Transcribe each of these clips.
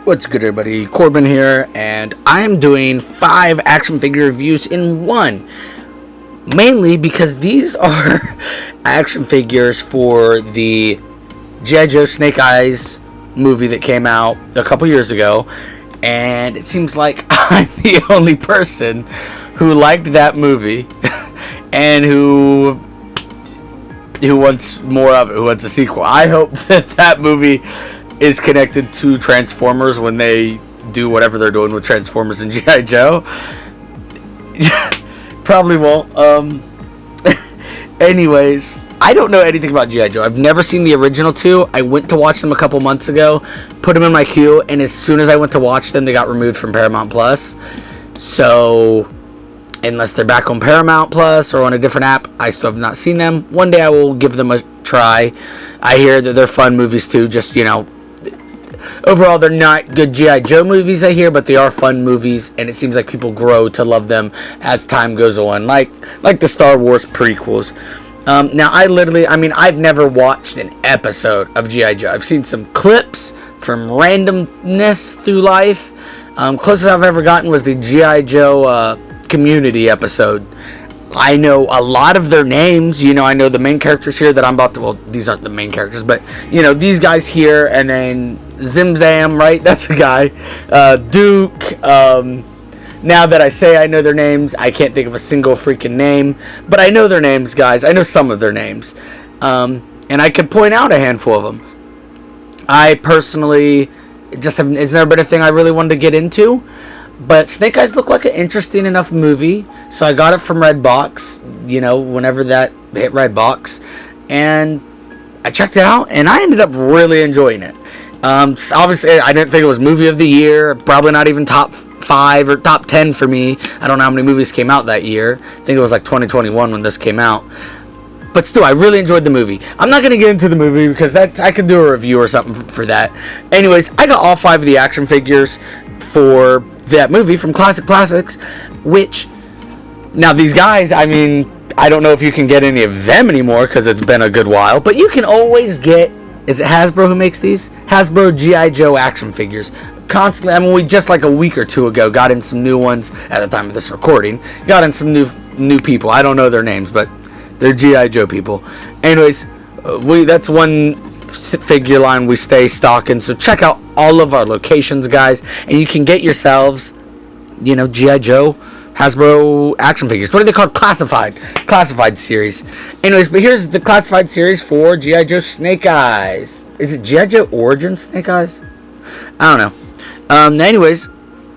What's good, everybody? Corbin here, and I am doing 5 action figure reviews in one. Mainly because these are action figures for the G.I. Joe Snake Eyes movie that came out a couple years ago, and it seems like I'm the only person who liked that movie and who wants more of it, who wants a sequel. I hope that movie is connected to Transformers when they do whatever they're doing with Transformers and G.I. Joe. Probably won't. Anyways, I don't know anything about G.I. Joe. I've never seen the original 2. I went to watch them a couple months ago, put them in my queue, and as soon as I went to watch them, they got removed from Paramount Plus. So, unless they're back on Paramount Plus or on a different app, I still have not seen them. One day I will give them a try. I hear that they're fun movies too, just, overall, they're not good G.I. Joe movies, I hear, but they are fun movies, and it seems like people grow to love them as time goes on, like the Star Wars prequels. Now, I've never watched an episode of G.I. Joe. I've seen some clips from randomness through life. Closest I've ever gotten was the G.I. Joe Community episode. I know a lot of their names. I know the main characters here that I'm about to... Well, these aren't the main characters, but, these guys here, and then Zim Zam, right? That's the guy. Duke. Now that I say I know their names, I can't think of a single freaking name. But I know their names, guys. I know some of their names. And I could point out a handful of them. I personally just have... It's never been a thing I really wanted to get into. But Snake Eyes looked like an interesting enough movie, so I got it from Redbox, whenever that hit Redbox, and I checked it out, and I ended up really enjoying it. Obviously, I didn't think it was movie of the year, probably not even top 5 or top 10 for me. I don't know how many movies came out that year. I think it was like 2021 when this came out. But still, I really enjoyed the movie. I'm not going to get into the movie because I could do a review or something for that. Anyways, I got all 5 of the action figures for that movie from Classic Classics, which, now these guys, I don't know if you can get any of them anymore because it's been a good while, but you can always get, is it Hasbro who makes these? Hasbro G.I. Joe action figures. Constantly, we just like a week or two ago got in some new ones at the time of this recording. Got in some new people. I don't know their names, but they're G.I. Joe people. Anyways, that's one figure line we stay stocking, so check out all of our locations, guys, and you can get yourselves G.I. Joe Hasbro action figures. What are they called? Classified series. Anyways, but here's the classified series for G.I. Joe Snake Eyes. Is it G.I. Joe Origin Snake Eyes? I don't know. Anyways,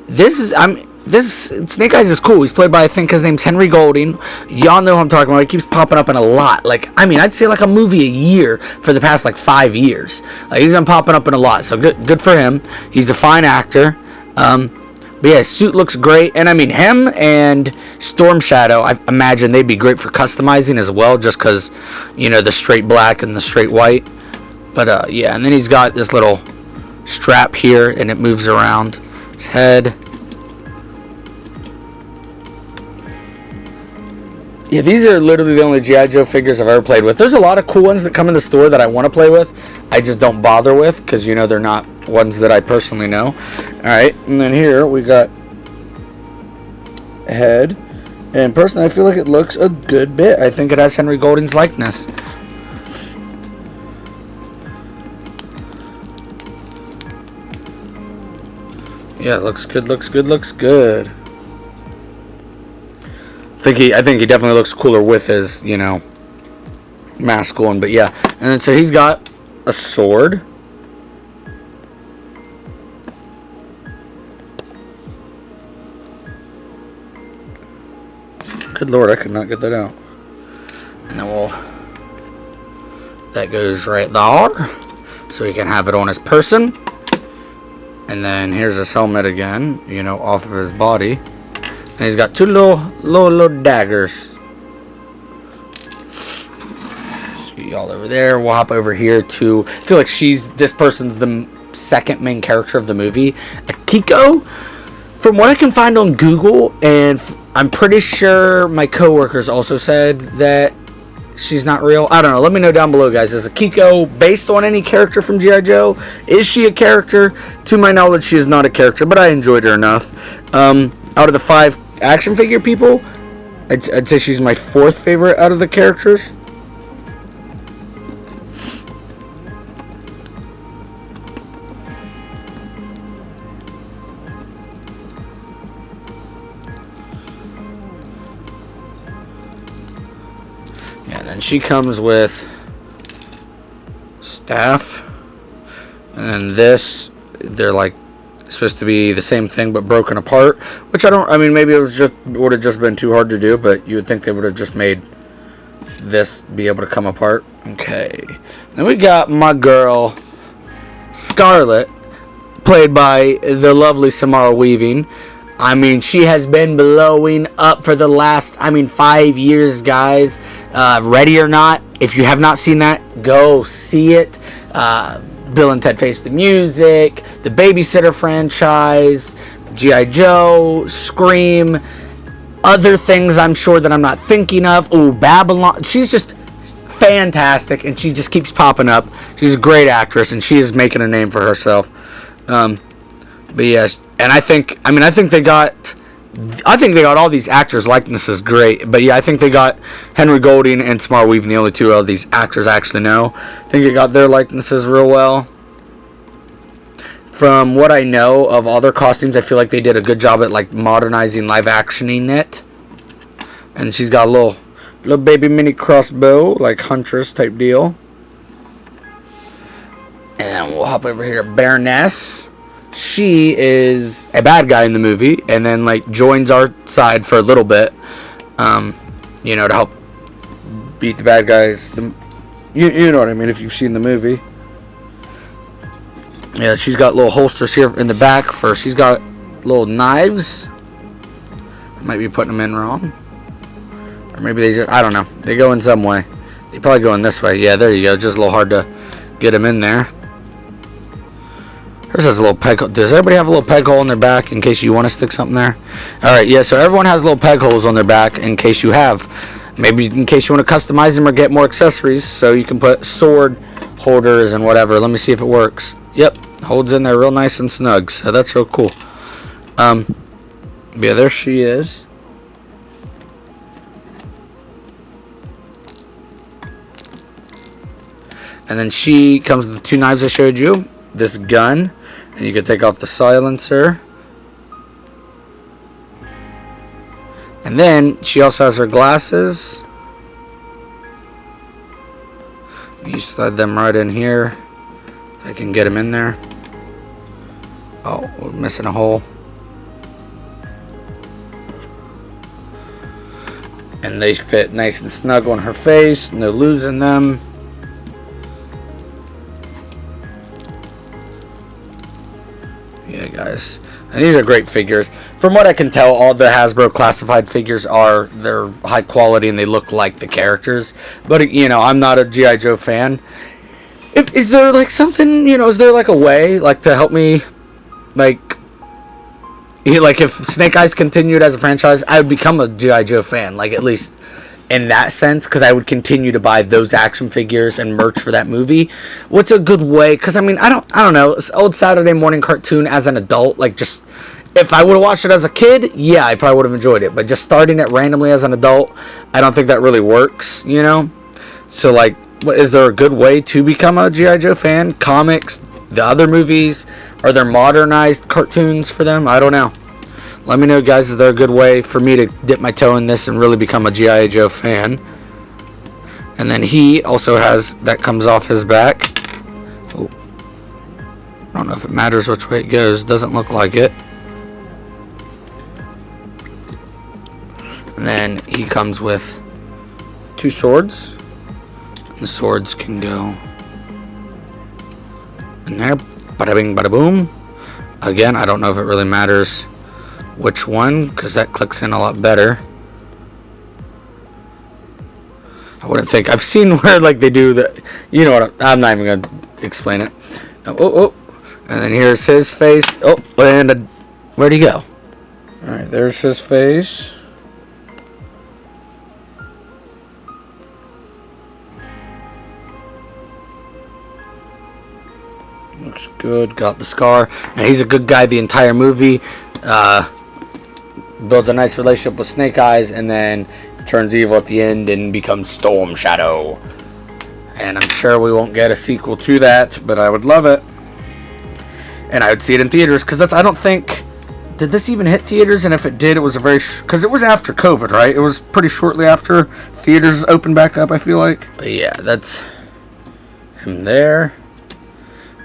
this Snake Eyes is cool. He's played by, I think his name's Henry Golding. Y'all know who I'm talking about. He keeps popping up in a lot. I'd say like a movie a year for the past 5 years. He's been popping up in a lot. So good for him. He's a fine actor. But yeah, his suit looks great. And him and Storm Shadow, I imagine they'd be great for customizing as well, just because, the straight black and the straight white. But yeah, and then he's got this little strap here, and it moves around his head. Yeah, these are literally the only G.I. Joe figures I've ever played with. There's a lot of cool ones that come in the store that I want to play with. I just don't bother with because, they're not ones that I personally know. Alright, and then here we got head. And personally, I feel like it looks a good bit. I think it has Henry Golding's likeness. Yeah, it looks good, looks good. I think he definitely looks cooler with his, mask on. But yeah, and then so he's got a sword. Good Lord, I could not get that out. And then that goes right there, so he can have it on his person. And then here's his helmet again, off of his body. And he's got 2 little daggers. See y'all over there. We'll hop over here to... I feel like this person's the second main character of the movie. Akiko. From what I can find on Google, and I'm pretty sure my coworkers also said that she's not real? I don't know. Let me know down below, guys. Is Akiko based on any character from G.I. Joe? Is she a character? To my knowledge, she is not a character, but I enjoyed her enough. Out of the 5 action figure people, I'd say she's my 4th favorite out of the characters. Yeah, then she comes with staff, and then this, they're like supposed to be the same thing but broken apart, which I mean, maybe it would have just been too hard to do, but you would think they would have just made this be able to come apart. Okay, then we got my girl Scarlet, played by the lovely Samara Weaving. I mean, she has been blowing up for the last, 5 years, guys. Ready or Not, if you have not seen that, go see it. Bill and Ted Face the Music, the Babysitter franchise, G.I. Joe, Scream, other things I'm sure that I'm not thinking of. Ooh, Babylon. She's just fantastic, and she just keeps popping up. She's a great actress, and she is making a name for herself. But yeah, and I think they got all these actors' likenesses great. But yeah, I think they got Henry Golding and Samara Weaving, the only 2 of these actors I actually know. I think they got their likenesses real well. From what I know of all their costumes, I feel like they did a good job at like modernizing, live actioning it. And she's got a little baby mini crossbow, like Huntress type deal. And we'll hop over here to Baroness. She is a bad guy in the movie, and then like joins our side for a little bit, to help beat the bad guys. You know what I mean if you've seen the movie. Yeah, she's got little holsters here in the back she's got little knives. I might be putting them in wrong, or maybe I don't know. They go in some way. They probably go in this way. Yeah, there you go. Just a little hard to get them in there. Hers has a little peg hole. Does everybody have a little peg hole in their back in case you want to stick something there? Alright, yeah, so everyone has little peg holes on their back in case you have. Maybe in case you want to customize them or get more accessories, so you can put sword holders and whatever. Let me see if it works. Yep, holds in there real nice and snug, so that's real cool. Yeah, there she is. And then she comes with the 2 knives I showed you. This gun. And you can take off the silencer. And then she also has her glasses. You slide them right in here. If I can get them in there. Oh, we're missing a hole. And they fit nice and snug on her face. No losing them. Yeah, guys, and these are great figures. From what I can tell, all the Hasbro classified figures they're high quality and they look like the characters. But I'm not a G.I. Joe fan. Is there like something, is there like a way like to help me, like if Snake Eyes continued as a franchise, I would become a G.I. Joe fan, like at least in that sense, because I would continue to buy those action figures and merch for that movie. What's a good way? Because I don't know. It's old Saturday morning cartoon as an adult, like just if I would have watched it as a kid, yeah, I probably would have enjoyed it. But just starting it randomly as an adult, I don't think that really works. So like, is there a good way to become a G.I. Joe fan? Comics, the other movies, are there modernized cartoons for them? I don't know. Let me know, guys, is there a good way for me to dip my toe in this and really become a G.I. Joe fan? And then he also has, that comes off his back. Oh, I don't know if it matters which way it goes. Doesn't look like it. And then he comes with 2 swords. The swords can go in there. Bada bing, bada boom. Again, I don't know if it really matters which one, because that clicks in a lot better. I wouldn't think. I've seen where like they do that. You know what? I'm not even gonna explain it. Oh, and then here's his face. Oh, and where'd he go? All right, there's his face. Looks good. Got the scar. Now, he's a good guy the entire movie. Builds a nice relationship with Snake Eyes, and then turns evil at the end and becomes Storm Shadow. And I'm sure we won't get a sequel to that, but I would love it. And I would see it in theaters, because I don't think... Did this even hit theaters? And if it did, it was a very... Because it was after COVID, right? It was pretty shortly after theaters opened back up, I feel like. But yeah, that's him there.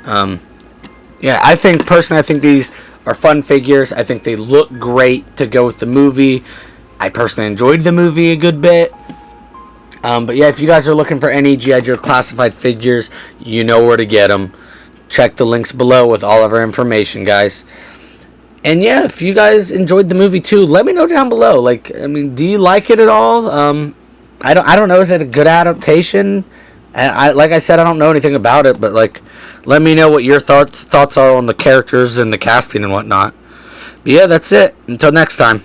Yeah, I think these are fun figures. I think they look great to go with the movie. I personally enjoyed the movie a good bit. But yeah, if you guys are looking for any G.I. Joe classified figures, you know where to get them. Check the links below with all of our information, guys. And yeah, if you guys enjoyed the movie too, let me know down below. Like, I mean, do you like it at all? I don't know. Is it a good adaptation? Like I said, I don't know anything about it, but like, let me know what your thoughts are on the characters and the casting and whatnot. But yeah, that's it. Until next time.